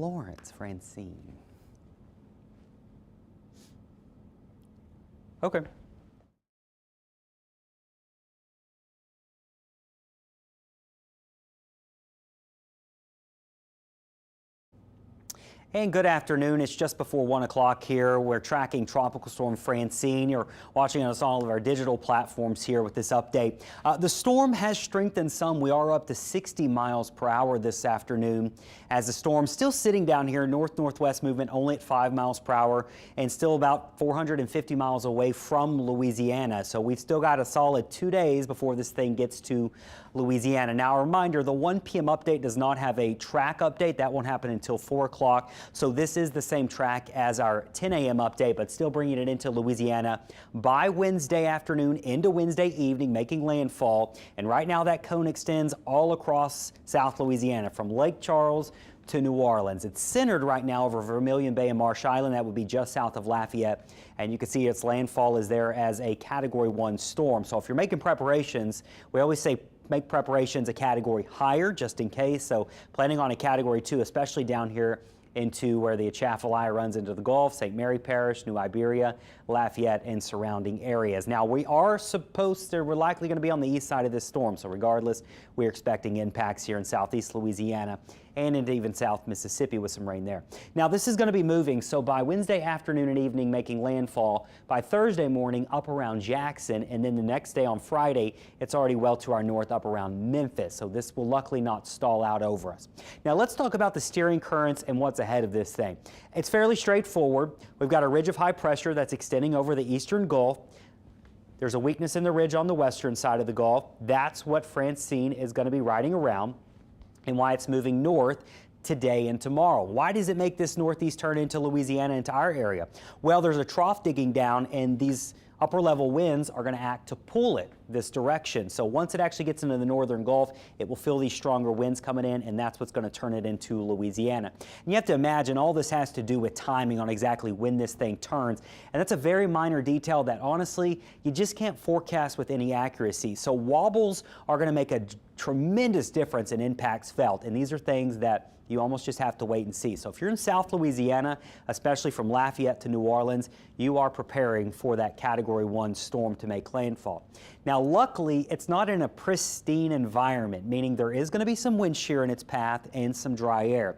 Florence, Francine. Okay. And good afternoon. It's just before 1 o'clock here. We're tracking Tropical Storm Francine. You're watching us on all of our digital platforms here with this update. The storm has strengthened some. We are up to 60 miles per hour this afternoon as the storm still sitting down here, north-northwest movement only at 5 miles per hour and still about 450 miles away from Louisiana. So we've still got a solid 2 days before this thing gets to Louisiana. Now, a reminder, the 1 p.m. update does not have a track update. That won't happen until 4 o'clock. So this is the same track as our 10 a.m. update, but still bringing it into Louisiana by Wednesday afternoon into Wednesday evening, making landfall. And right now that cone extends all across South Louisiana from Lake Charles to New Orleans. It's centered right now over Vermilion Bay and Marsh Island. That would be just south of Lafayette. And you can see its landfall is there as a Category 1 storm. So if you're making preparations, we always say make preparations a category higher just in case. So planning on a Category 2, especially down here into where the Atchafalaya runs into the Gulf, St. Mary Parish, New Iberia, Lafayette, and surrounding areas. Now, we're likely going to be on the east side of this storm, so regardless, we're expecting impacts here in southeast Louisiana and into even South Mississippi with some rain there. Now, this is going to be moving, so by Wednesday afternoon and evening making landfall, by Thursday morning up around Jackson, and then the next day on Friday, it's already well to our north up around Memphis, so this will luckily not stall out over us. Now, let's talk about the steering currents and what's ahead of this thing. It's fairly straightforward. We've got a ridge of high pressure that's extending over the eastern Gulf. There's a weakness in the ridge on the western side of the Gulf. That's what Francine is going to be riding around and why it's moving north today and tomorrow. Why does it make this northeast turn into Louisiana, into our area? Well, there's a trough digging down, and these upper level winds are going to act to pull it this direction. So once it actually gets into the northern Gulf, it will feel these stronger winds coming in, and that's what's going to turn it into Louisiana. And you have to imagine all this has to do with timing on exactly when this thing turns. And that's a very minor detail that honestly, you just can't forecast with any accuracy. So wobbles are going to make a tremendous difference in impacts felt. And these are things that you almost just have to wait and see. So if you're in South Louisiana, especially from Lafayette to New Orleans, you are preparing for that Category 1 storm to make landfall. Now, luckily, it's not in a pristine environment, meaning there is going to be some wind shear in its path and some dry air.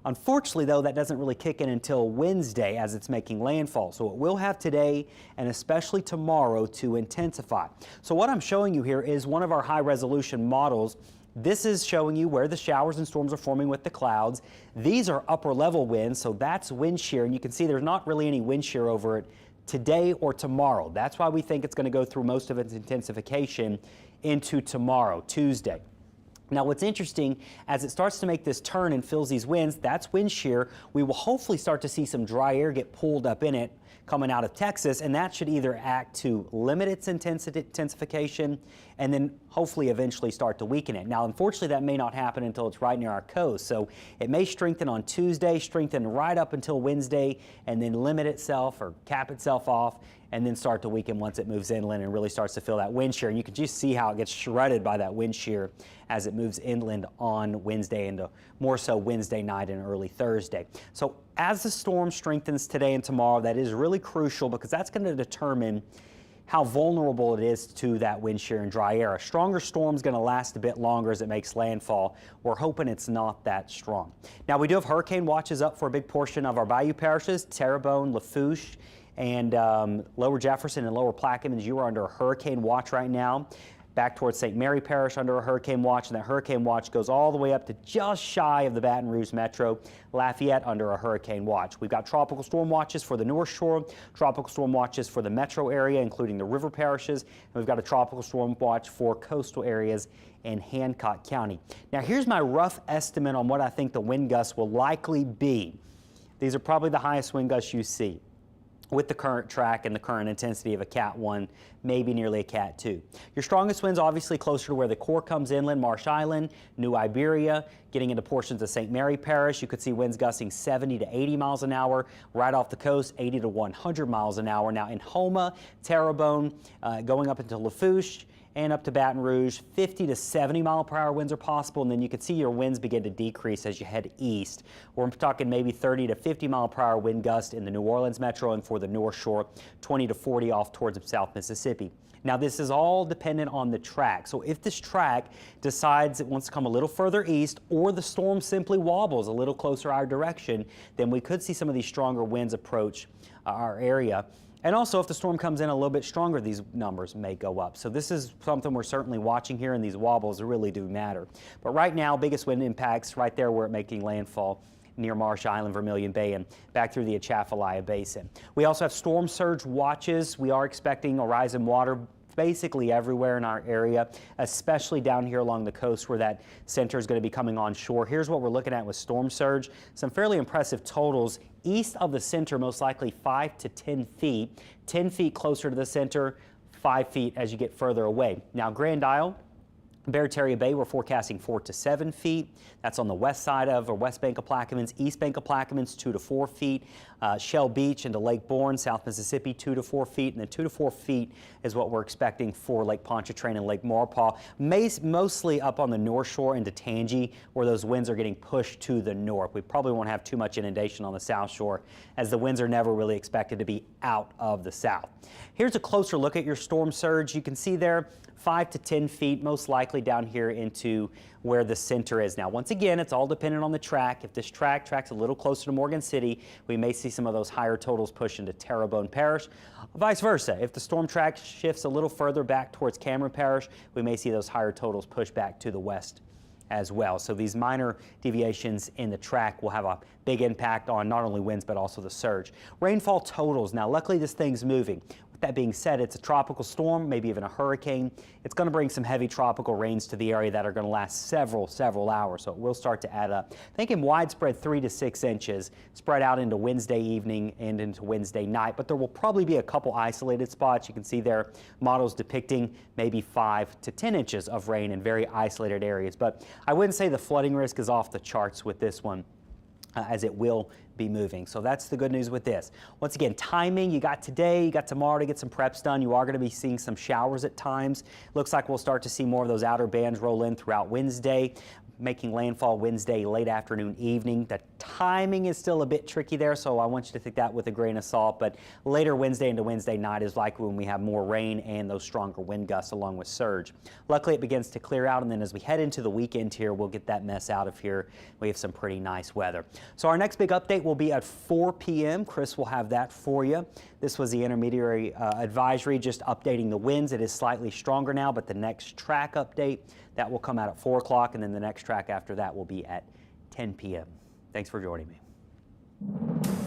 Unfortunately, though, that doesn't really kick in until Wednesday as it's making landfall. So it will have today and especially tomorrow to intensify. So what I'm showing you here is one of our high-resolution models. This is showing you where the showers and storms are forming with the clouds. These are upper level winds, so that's wind shear, and you can see there's not really any wind shear over it today or tomorrow. That's why we think it's going to go through most of its intensification into tomorrow, Tuesday. Now, what's interesting, as it starts to make this turn and fills these winds, that's wind shear. We will hopefully start to see some dry air get pulled up in it coming out of Texas, and that should either act to limit its intensification and then hopefully eventually start to weaken it. Now, unfortunately, that may not happen until it's right near our coast, so it may strengthen on Tuesday, strengthen right up until Wednesday, and then limit itself or cap itself off, and then start to weaken once it moves inland and really starts to feel that wind shear. And you can just see how it gets shredded by that wind shear as it moves inland on Wednesday and more so Wednesday night and early Thursday. So as the storm strengthens today and tomorrow, that is really crucial because that's going to determine how vulnerable it is to that wind shear and dry air. A stronger storm is going to last a bit longer as it makes landfall. We're hoping it's not that strong. Now, we do have hurricane watches up for a big portion of our bayou parishes, Terrebonne, Lafourche, and Lower Jefferson and Lower Plaquemines. You are under a hurricane watch right now. Back towards St. Mary Parish under a hurricane watch, and that hurricane watch goes all the way up to just shy of the Baton Rouge Metro. Lafayette under a hurricane watch. We've got tropical storm watches for the North Shore, tropical storm watches for the metro area, including the river parishes, and we've got a tropical storm watch for coastal areas in Hancock County. Now, here's my rough estimate on what I think the wind gusts will likely be. These are probably the highest wind gusts you see with the current track and the current intensity of a Cat 1, maybe nearly a Cat 2. Your strongest winds obviously closer to where the core comes inland, Marsh Island, New Iberia, getting into portions of St. Mary Parish. You could see winds gusting 70 to 80 miles an hour. Right off the coast, 80 to 100 miles an hour. Now in Houma, Terrebonne, going up into Lafourche, and up to Baton Rouge. 50 to 70 mile per hour winds are possible, and then you can see your winds begin to decrease as you head east. We're talking maybe 30 to 50 mile per hour wind gust in the New Orleans metro, and for the North Shore, 20 to 40 off towards South Mississippi. Now, this is all dependent on the track. So if this track decides it wants to come a little further east, or the storm simply wobbles a little closer our direction, then we could see some of these stronger winds approach our area. And also, if the storm comes in a little bit stronger, these numbers may go up. So this is something we're certainly watching here, and these wobbles really do matter. But right now, biggest wind impacts right there where it's making landfall near Marsh Island, Vermilion Bay, and back through the Atchafalaya Basin. We also have storm surge watches. We are expecting a rise in water basically everywhere in our area, especially down here along the coast where that center is going to be coming on shore. Here's what we're looking at with storm surge. Some fairly impressive totals. East of the center, most likely 5 to 10 feet. 10 feet closer to the center, 5 feet as you get further away. Now, Grand Isle, Barataria Bay, we're forecasting 4 to 7 feet. That's on the west side of, or west bank of Plaquemines. East bank of Plaquemines, 2 to 4 feet. Shell Beach into Lake Bourne, South Mississippi, 2 to 4 feet. And then 2 to 4 feet is what we're expecting for Lake Pontchartrain and Lake Maurepas. Mostly up on the North Shore into Tangi, where those winds are getting pushed to the north. We probably won't have too much inundation on the South Shore, as the winds are never really expected to be out of the south. Here's a closer look at your storm surge. You can see there 5 to 10 feet, most likely down here into where the center is. Now, once again, it's all dependent on the track. If this tracks a little closer to Morgan City, we may see some of those higher totals push into Terrebonne Parish. Vice versa, if the storm track shifts a little further back towards Cameron Parish, we may see those higher totals push back to the west as well. So these minor deviations in the track will have a big impact on not only winds but also the surge. Rainfall totals. Now, luckily this thing's moving. That being said, it's a tropical storm, maybe even a hurricane. It's going to bring some heavy tropical rains to the area that are going to last several hours, so it will start to add up. Thinking widespread 3 to 6 inches, spread out into Wednesday evening and into Wednesday night, but there will probably be a couple isolated spots. You can see there models depicting maybe 5 to 10 inches of rain in very isolated areas, but I wouldn't say the flooding risk is off the charts with this one, as it will be moving. So that's the good news with this. Once again, timing, you got today, you got tomorrow to get some preps done. You are going to be seeing some showers at times. Looks like we'll start to see more of those outer bands roll in throughout Wednesday, making landfall Wednesday late afternoon, evening. The timing is still a bit tricky there, so I want you to take that with a grain of salt, but later Wednesday into Wednesday night is likely when we have more rain and those stronger wind gusts along with surge. Luckily, it begins to clear out, and then as we head into the weekend here, we'll get that mess out of here. We have some pretty nice weather. So our next big update will be at 4 p.m. Chris will have that for you. This was the intermediary advisory, just updating the winds. It is slightly stronger now, but the next track update, that will come out at 4 o'clock, and then the next track after that will be at 10 p.m. Thanks for joining me.